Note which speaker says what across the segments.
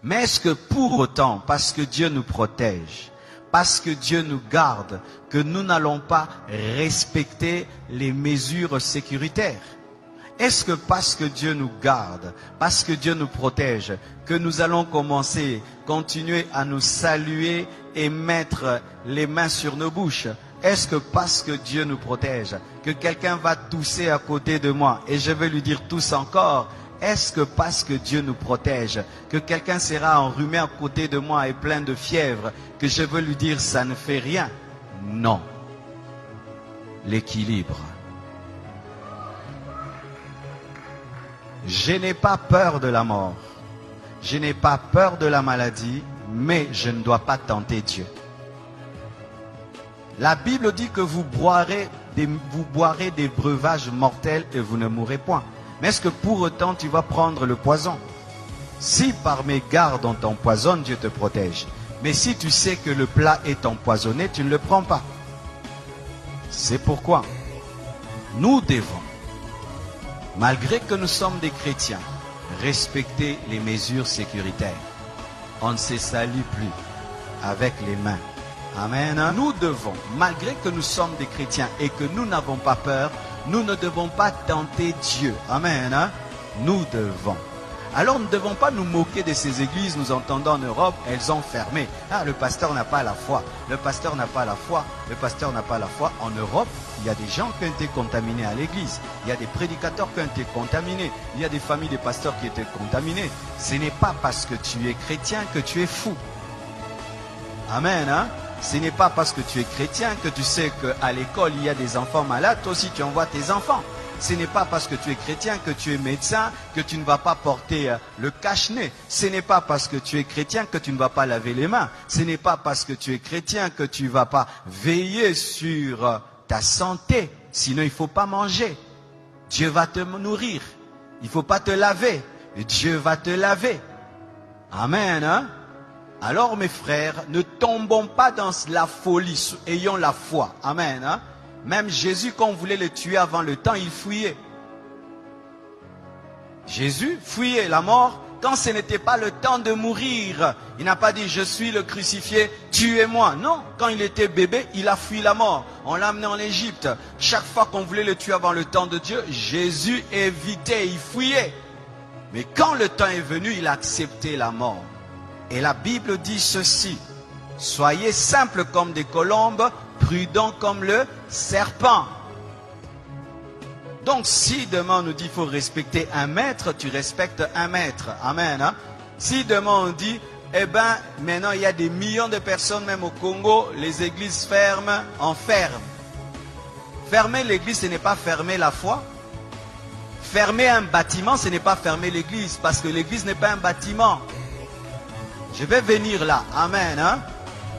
Speaker 1: Mais est-ce que pour autant, parce que Dieu nous protège, parce que Dieu nous garde, que nous n'allons pas respecter les mesures sécuritaires? Est-ce que parce que Dieu nous garde, parce que Dieu nous protège, que nous allons continuer à nous saluer et mettre les mains sur nos bouches? Est-ce que parce que Dieu nous protège, que quelqu'un va tousser à côté de moi et je vais lui dire tousse encore? Est-ce que parce que Dieu nous protège, que quelqu'un sera enrhumé à côté de moi et plein de fièvre, que je veux lui dire ça ne fait rien? Non. L'équilibre. Je n'ai pas peur de la mort. Je n'ai pas peur de la maladie, mais je ne dois pas tenter Dieu. La Bible dit que vous boirez des breuvages mortels et vous ne mourrez point. Mais est-ce que pour autant tu vas prendre le poison? Si par mes gardes on t'empoisonne, Dieu te protège. Mais si tu sais que le plat est empoisonné, tu ne le prends pas. C'est pourquoi nous devons, malgré que nous sommes des chrétiens, respecter les mesures sécuritaires. On ne se salue plus avec les mains. Amen. Nous devons, malgré que nous sommes des chrétiens et que nous n'avons pas peur, nous ne devons pas tenter Dieu. Amen. Nous devons. Alors nous ne devons pas nous moquer de ces églises. Nous entendons en Europe, elles ont fermé. Ah, le pasteur n'a pas la foi. Le pasteur n'a pas la foi. Le pasteur n'a pas la foi. En Europe, il y a des gens qui ont été contaminés à l'église. Il y a des prédicateurs qui ont été contaminés. Il y a des familles de pasteurs qui étaient contaminées. Ce n'est pas parce que tu es chrétien que tu es fou. Amen. Ce n'est pas parce que tu es chrétien que tu sais qu'à l'école il y a des enfants malades. Toi aussi tu envoies tes enfants. Ce n'est pas parce que tu es chrétien que tu es médecin que tu ne vas pas porter le cache-nez. Ce n'est pas parce que tu es chrétien que tu ne vas pas laver les mains. Ce n'est pas parce que tu es chrétien que tu ne vas pas veiller sur ta santé. Sinon il ne faut pas manger. Dieu va te nourrir. Il ne faut pas te laver. Dieu va te laver. Amen. Alors mes frères, ne tombons pas dans la folie, ayons la foi. Amen. Même Jésus, quand on voulait le tuer avant le temps, il fuyait. Jésus fuyait la mort quand ce n'était pas le temps de mourir. Il n'a pas dit je suis le crucifié, tuez-moi. Non, quand il était bébé, il a fui la mort. On l'a amené en Égypte. Chaque fois qu'on voulait le tuer avant le temps de Dieu, Jésus évitait, il fuyait. Mais quand le temps est venu, il a accepté la mort. Et la Bible dit ceci: soyez simples comme des colombes, prudents comme le serpent. Donc si demain on nous dit qu'il faut respecter un maître, tu respectes un maître. Amen. Si demain on dit, eh bien maintenant il y a des millions de personnes, même au Congo, les églises ferment, on ferme. Fermer l'église, ce n'est pas fermer la foi. Fermer un bâtiment, ce n'est pas fermer l'église, parce que l'église n'est pas un bâtiment. Je vais venir là, amen,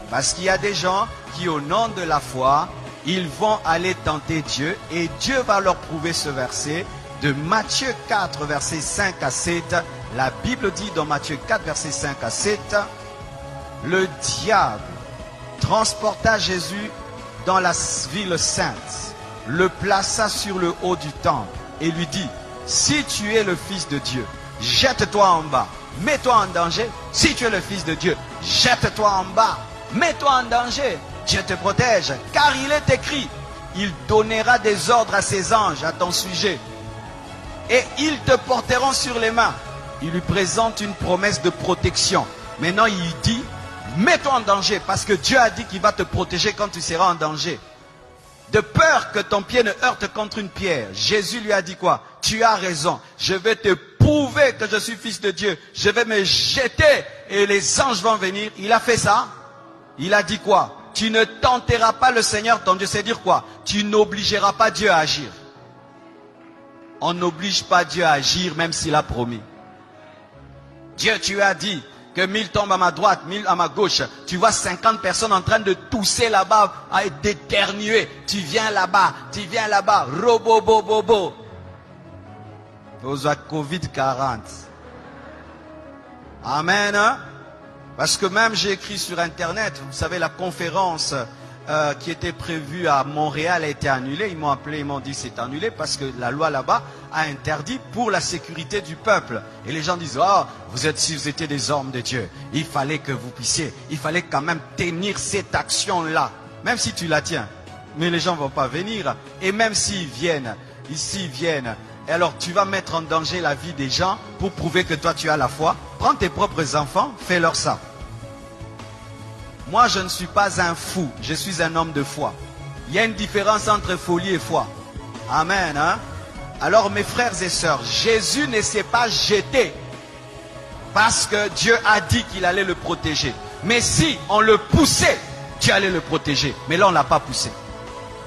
Speaker 1: parce qu'il y a des gens qui au nom de la foi, ils vont aller tenter Dieu et Dieu va leur prouver ce verset de Matthieu 4, versets 5 à 7. La Bible dit dans Matthieu 4, versets 5 à 7, le diable transporta Jésus dans la ville sainte, le plaça sur le haut du temple et lui dit, si tu es le Fils de Dieu, jette-toi en bas. Mets-toi en danger. Si tu es le Fils de Dieu, jette-toi en bas. Mets-toi en danger. Dieu te protège. Car il est écrit, il donnera des ordres à ses anges à ton sujet. Et ils te porteront sur les mains. Il lui présente une promesse de protection. Maintenant il dit, mets-toi en danger. Parce que Dieu a dit qu'il va te protéger quand tu seras en danger. De peur que ton pied ne heurte contre une pierre. Jésus lui a dit quoi? Tu as raison. Je vais te prouver que je suis Fils de Dieu. Je vais me jeter et les anges vont venir. Il a fait ça. Il a dit quoi? Tu ne tenteras pas le Seigneur ton Dieu. C'est dire quoi? Tu n'obligeras pas Dieu à agir. On n'oblige pas Dieu à agir même s'il a promis. Dieu, tu as dit que 1000 tombent à ma droite, 1000 à ma gauche. Tu vois 50 personnes en train de tousser là-bas, à d'éternuer. Tu viens là-bas, robo-bo-bo-bo. Aux Covid-40. Amen. Parce que même j'ai écrit sur internet, vous savez la conférence qui était prévu à Montréal a été annulé. Ils m'ont appelé, ils m'ont dit c'est annulé parce que la loi là-bas a interdit pour la sécurité du peuple. Et les gens disent, oh, si vous étiez des hommes de Dieu, il fallait que vous puissiez, il fallait quand même tenir cette action-là. Même si tu la tiens, mais les gens ne vont pas venir. Et même s'ils viennent, ici ils viennent, et alors tu vas mettre en danger la vie des gens pour prouver que toi tu as la foi. Prends tes propres enfants, fais-leur ça. Moi, je ne suis pas un fou, je suis un homme de foi. Il y a une différence entre folie et foi. Amen. Hein? Alors, mes frères et sœurs, Jésus ne s'est pas jeté parce que Dieu a dit qu'il allait le protéger. Mais si on le poussait, Dieu allait le protéger. Mais là, on ne l'a pas poussé.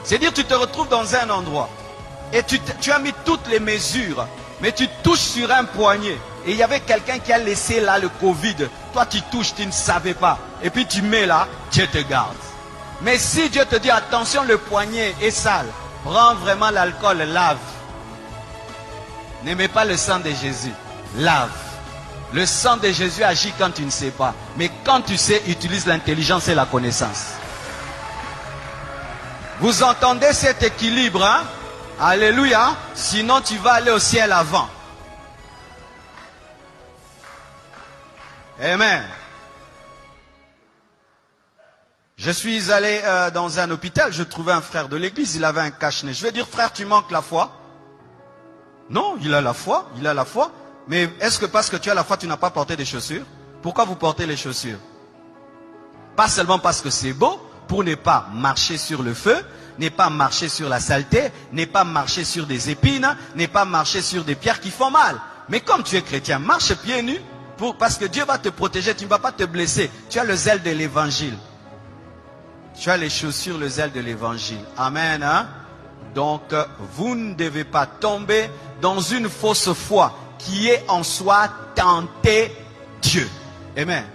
Speaker 1: C'est-à-dire, tu te retrouves dans un endroit et tu as mis toutes les mesures, mais tu touches sur un poignet. Et il y avait quelqu'un qui a laissé là le Covid. Toi, tu touches, tu ne savais pas. Et puis tu mets là, Dieu te garde. Mais si Dieu te dit, attention, le poignet est sale, prends vraiment l'alcool, lave. N'aimez pas le sang de Jésus, lave. Le sang de Jésus agit quand tu ne sais pas. Mais quand tu sais, utilise l'intelligence et la connaissance. Vous entendez cet équilibre, hein? Alléluia. Sinon, tu vas aller au ciel avant. Amen. Je suis allé dans un hôpital, je trouvais un frère de l'église, il avait un cache-nez. Je vais dire, frère, tu manques la foi? Non, il a la foi, il a la foi. Mais est-ce que parce que tu as la foi, tu n'as pas porté des chaussures? Pourquoi vous portez les chaussures? Pas seulement parce que c'est beau, pour ne pas marcher sur le feu, ne pas marcher sur la saleté, ne pas marcher sur des épines, ne pas marcher sur des pierres qui font mal. Mais comme tu es chrétien, marche pieds nus. Parce que Dieu va te protéger, tu ne vas pas te blesser. Tu as le zèle de l'évangile. Tu as les chaussures, le zèle de l'évangile. Amen. Hein? Donc, vous ne devez pas tomber dans une fausse foi qui est en soi tenter Dieu. Amen.